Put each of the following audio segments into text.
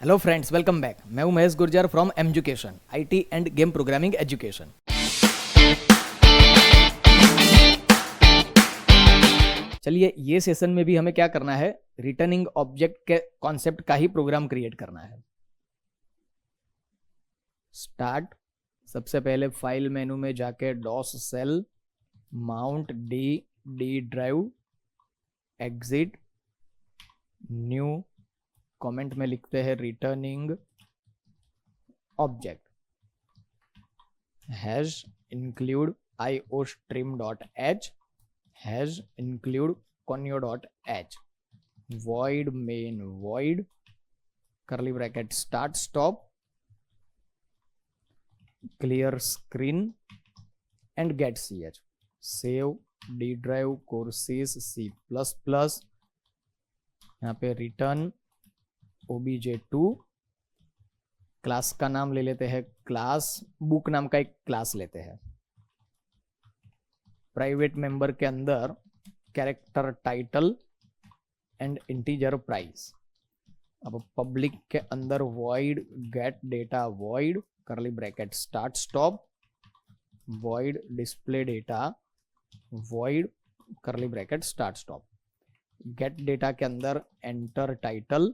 Hello friends, welcome back. मैं हूं Mahesh Gurjar from education IT end game programming education. चलिए, ये सेशन में भी हमें क्या करना है, रिटर्निंग ऑब्जेक्ट के कॉन्सेप्ट का ही प्रोग्राम क्रिएट करना है। स्टार्ट, सबसे पहले फाइल मेनू में जाके DOS shell mount D drive, exit, new, comment में लिखते हैं returning object hash include iostream.h hash include conio.h void main void curly bracket start stop clear screen and get ch save d drive courses c++। यहाँ पे return obj2, class का नाम ले लेते हैं क्लास, बुक नाम का एक क्लास लेते हैं। प्राइवेट मेंबर के अंदर character title and integer price. अब पब्लिक के अंदर void get data void curly bracket start stop void display data void curly bracket start stop। get data के अंदर enter title।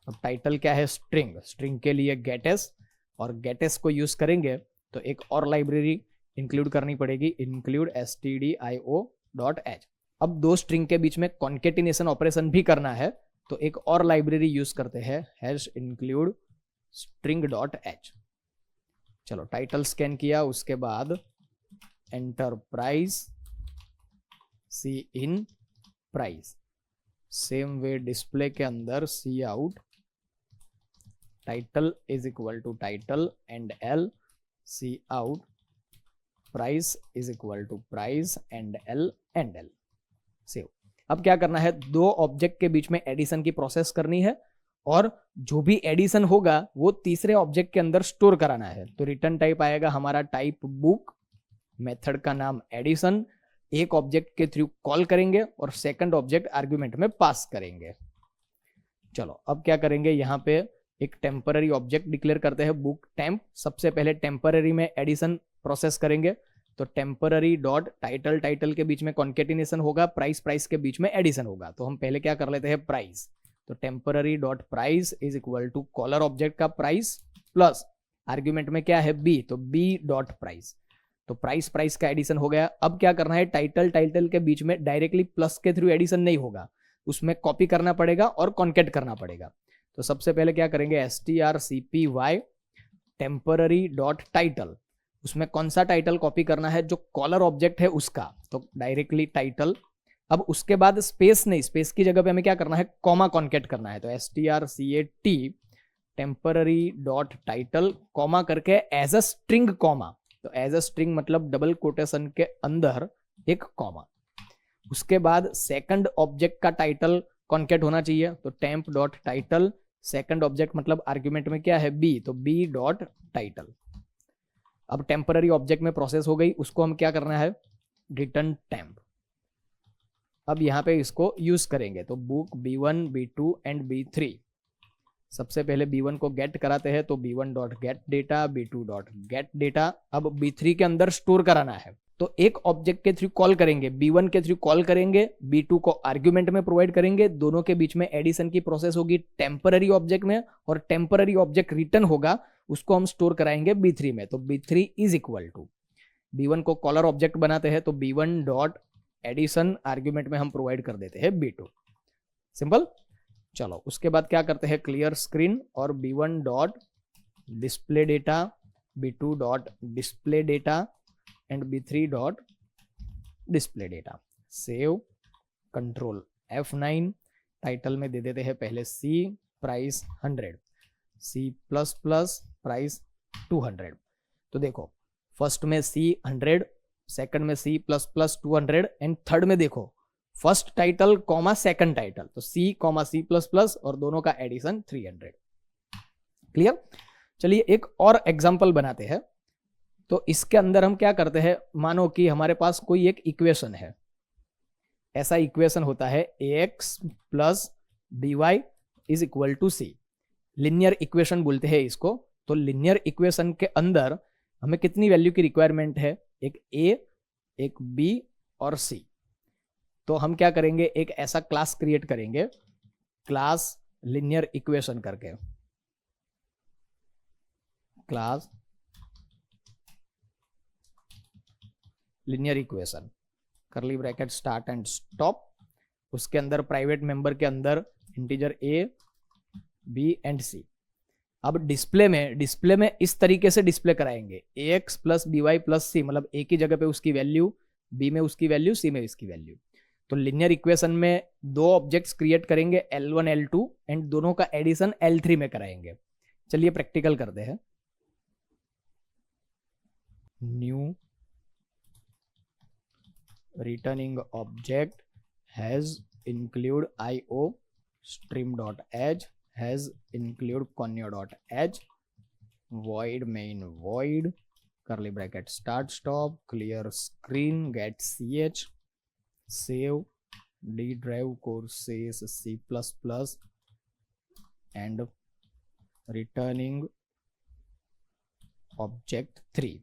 अब टाइटल क्या है, स्ट्रिंग, स्ट्रिंग के लिए गेटएस, और गेटएस को यूज करेंगे तो एक और लाइब्रेरी इंक्लूड करनी पड़ेगी, इंक्लूड stdio.h। अब दो स्ट्रिंग के बीच में कॉन्केटिनेशन ऑपरेशन भी करना है तो एक और लाइब्रेरी यूज करते हैं, हैश इंक्लूड string.h। चलो, टाइटल स्कैन किया, उसके बाद enter price, cin price. Same way display के अंदर cout title is equal to title endl, cout price is equal to price endl endl. Save. अब क्या करना है, दो ऑब्जेक्ट के बीच में एडिशन की प्रोसेस करनी है और जो भी एडिशन होगा वो तीसरे ऑब्जेक्ट के अंदर स्टोर कराना है। तो रिटर्न टाइप आएगा हमारा टाइप बुक, मेथड का नाम एडिशन, एक ऑब्जेक्ट के थ्रू कॉल करेंगे और सेकंड ऑब्जेक्ट आर्गुमेंट में पास करेंगे। चलो, अब क्या करेंगे, यहाँ पे एक टेम्पररी ऑब्जेक्ट डिक्लेयर करते हैं बुक टेम्प। सबसे पहले टेम्पररी में एडिशन प्रोसेस करेंगे तो टेम्पररी डॉट टाइटल, टाइटल के बीच में कॉन्केटिनेशन होगा, प्राइस, प्राइस के बीच में एडिशन होगा। तो हम पहले क्या कर लेते हैं, प्राइस। तो temporary dot price is equal to caller object का प्राइस प्लस आर्ग्यूमेंट में क्या है, बी, तो बी डॉट प्राइस। तो प्राइस, प्राइस का एडिशन हो गया। अब क्या करना है, टाइटल, टाइटल के बीच में डायरेक्टली प्लस के थ्रू एडिशन नहीं होगा, उसमें कॉपी करना पड़ेगा और कॉन्केट करना पड़ेगा। तो सबसे पहले क्या करेंगे, strcpy टेम्पररी डॉट टाइटल, उसमें कौन सा टाइटल कॉपी करना है, जो कॉलर ऑब्जेक्ट है उसका, तो डायरेक्टली टाइटल। अब उसके बाद स्पेस नहीं, स्पेस की जगह पे हमें क्या करना है, कॉमा कॉन्केट करना है। तो strcat temporary dot title comma करके एज अ स्ट्रिंग कॉमा, तो एज अ स्ट्रिंग मतलब डबल कोटेशन के अंदर एक कॉमा। उसके बाद सेकंड ऑब्जेक्ट का टाइटल कॉन्केट होना चाहिए, तो temp dot title, second object मतलब आर्ग्यूमेंट में क्या है, बी, तो बी डॉट टाइटल। अब टेम्पररी ऑब्जेक्ट में प्रोसेस हो गई, उसको हम क्या करना है, रिटर्न टेम्प। अब यहाँ पे इसको यूज करेंगे, तो book b1 b2 and b3। सबसे पहले b1 को गेट कराते हैं, तो b1 dot get data, b2 dot get data. अब b3 के अंदर स्टोर कराना है तो एक ऑब्जेक्ट के थ्रू कॉल करेंगे, b1 के थ्रू कॉल करेंगे, b2 को आर्ग्यूमेंट में प्रोवाइड करेंगे, दोनों के बीच में एडिशन की प्रोसेस होगी टेम्पररी ऑब्जेक्ट में, और टेम्पररी ऑब्जेक्ट रिटर्न होगा, उसको हम स्टोर कराएंगे b3 में। तो b3 is equal to, b1 को कॉलर ऑब्जेक्ट बनाते हैं तो b1 डॉट एडिशन, आर्ग्यूमेंट में हम प्रोवाइड कर देते हैं b2। सिंपल। चलो, उसके बाद क्या करते हैं, क्लियर स्क्रीन और b1 dot display data, b2 dot display data and b3 dot display data. Save, control F9, title में दे देते हैं पहले C, प्राइस 100, C++ प्राइस 200। तो देखो, फर्स्ट में C 100, सेकंड में C++ 200 एंड थर्ड में देखो first title comma second title, तो C कॉमा C++ और दोनों का एडिशन 300। क्लियर। चलिए एक और एग्जांपल बनाते हैं। तो इसके अंदर हम क्या करते हैं, मानो कि हमारे पास कोई एक इक्वेशन है, ऐसा इक्वेशन होता है ax plus by is equal to c। Linear equation बोलते हैं इसको। तो लिनियर इक्वेशन के अंदर हमें कितनी वैल्यू की रिक्वायरमेंट है, एक ए, एक बी और सी। तो हम क्या करेंगे, एक ऐसा क्लास क्रिएट करेंगे, क्लास लिनियर इक्वेशन करके, class linear equation, curly bracket start and stop. उसके अंदर प्राइवेट मेंबर के अंदर integer A, B and C. अब डिस्प्ले में इस तरीके से डिस्प्ले कराएंगे, A X plus B Y plus C, मतलब ए की जगह पे उसकी वैल्यू, बी में उसकी वैल्यू, सी में इसकी वैल्यू। तो लिनियर इक्वेशन में दो ऑब्जेक्ट्स क्रिएट करेंगे L1 L2 एंड दोनों का एडिशन L3 में कराएंगे। चलिए प्रैक्टिकल करते हैं। New returning object hash include IO stream.h has include conio.h void main void curly bracket start stop clear screen get ch save d drive courses C++ and returning object 3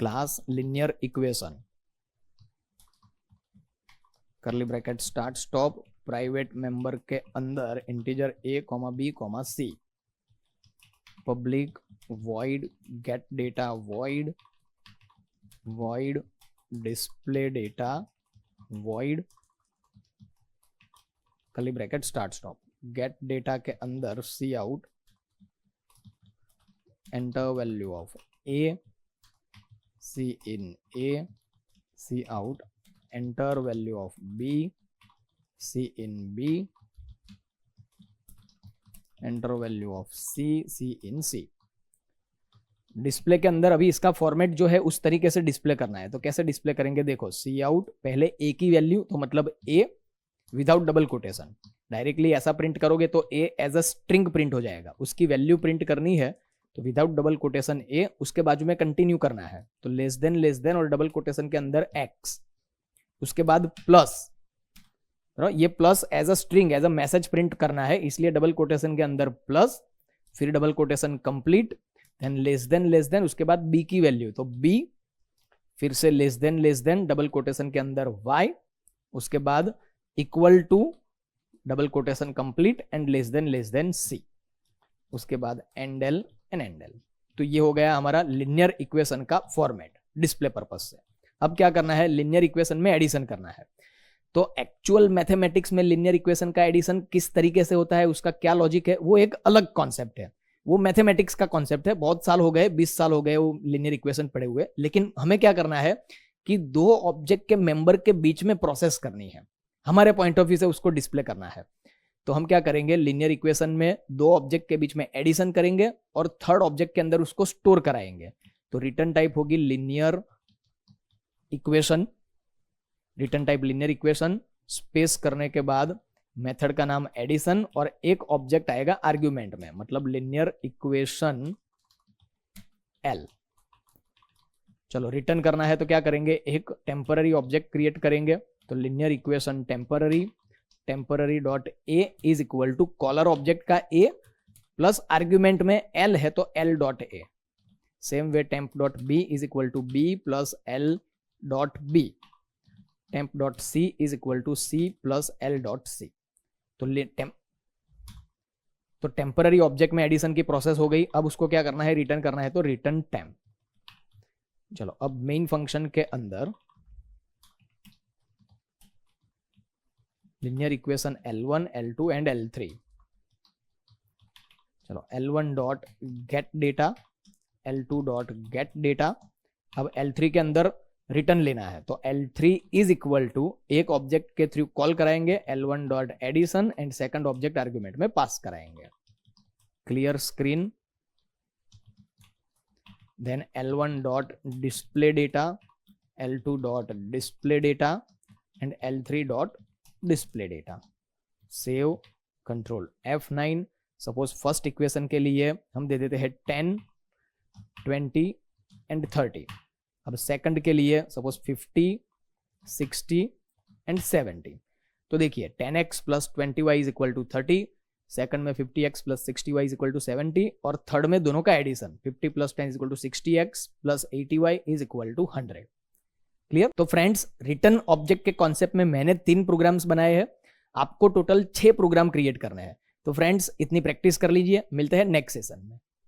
class linear equation करली bracket start stop private member के अंदर integer a, b, c public void get data void void display data void करली bracket start stop get data के अंदर c out enter value of a, c in a, c out enter value of b, c in b, enter value of c, c in c। Display के अंदर अभी इसका format जो है उस तरीके से डिस्प्ले करना है। तो कैसे डिस्प्ले करेंगे, देखो सी आउट पहले ए की वैल्यू, तो मतलब ए विदाउट डबल कोटेशन, डायरेक्टली ऐसा प्रिंट करोगे तो ए एज अ स्ट्रिंग प्रिंट हो जाएगा। उसकी वैल्यू प्रिंट करनी है तो विदाउट डबल कोटेशन ए, उसके बाजू में कंटिन्यू करना है तो लेस देन और डबल कोटेशन के अंदर एक्स, उसके बाद प्लस, ये plus as a string as a message print करना है, इसलिए डबल कोटेशन के अंदर प्लस, फिर double quotation complete, then less than उसके बाद बी की वैल्यू तो बी, फिर से लेस देन डबल कोटेशन के अंदर वाई, उसके बाद equal to double quotation complete and less than C, उसके बाद endl and endl. तो ये हो गया हमारा लिनियर इक्वेशन का फॉर्मेट डिस्प्ले पर्पज से। अब क्या करना है, लिनियर इक्वेशन में एडिशन करना है। तो एक्चुअल मैथमेटिक्स में लिनियर इक्वेशन का एडिशन किस तरीके से होता है, उसका क्या लॉजिक है, वो एक अलग कॉन्सेप्ट है, वो मैथमेटिक्स का कॉन्सेप्ट है। बहुत साल हो गए, 20 साल हो गए वो लिनियर इक्वेशन पढ़े हुए। लेकिन हमें क्या करना है कि दो ऑब्जेक्ट के मेंबर के बीच में प्रोसेस करनी है, हमारे पॉइंट ऑफ व्यू से उसको डिस्प्ले करना है। तो हम क्या करेंगे, लिनियर इक्वेशन में दो ऑब्जेक्ट के बीच में एडिशन करेंगे और थर्ड ऑब्जेक्ट के अंदर उसको स्टोर कराएंगे। तो रिटर्न टाइप होगी linear equation, return type linear equation, space करने के बाद मेथड का नाम एडिशन और एक ऑब्जेक्ट आएगा आर्ग्यूमेंट में, मतलब लिनियर इक्वेशन एल। चलो रिटर्न करना है तो क्या करेंगे, एक टेम्पररी ऑब्जेक्ट क्रिएट करेंगे। तो linear equation temporary dot A is equal to caller object का ए प्लस आर्ग्यूमेंट में एल है तो L dot A. Same way temp dot B is equal to B plus L dot B, temp dot C is equal to C plus L dot C. तो temporary object में addition की process हो गई। अब उसको क्या करना है, रिटर्न करना है, तो रिटर्न टेम्प। चलो अब मेन फंक्शन के अंदर linear equation L1, L2 and L3। चलो L1 dot get data, L2 dot get data. अब L3 के अंदर रिटर्न लेना है तो L3 इज इक्वल टू एक ऑब्जेक्ट के थ्रू कॉल कराएंगे L1 dot addition and second object argument में पास कराएंगे। Clear screen, then L1 dot display data, L2 dot display data and L3 dot display data. Save, control F9। Suppose first equation के लिए हम दे देते हैं 10, 20 and 30। अब second के लिए सपोज 50, 60 एंड 70। तो देखिए 10x plus 20y is equal to 30, second में 50x plus 60y is equal to 70 और थर्ड में दोनों का addition 50 plus 10 is equal to 60x plus 80y is equal to 100। Clear? तो फ्रेंड्स, रिटर्न ऑब्जेक्ट के concept में मैंने 3 प्रोग्राम्स बनाए हैं, आपको टोटल 6 प्रोग्राम क्रिएट करने हैं। तो फ्रेंड्स, इतनी प्रैक्टिस कर लीजिए, मिलते हैं नेक्स्ट सेशन में।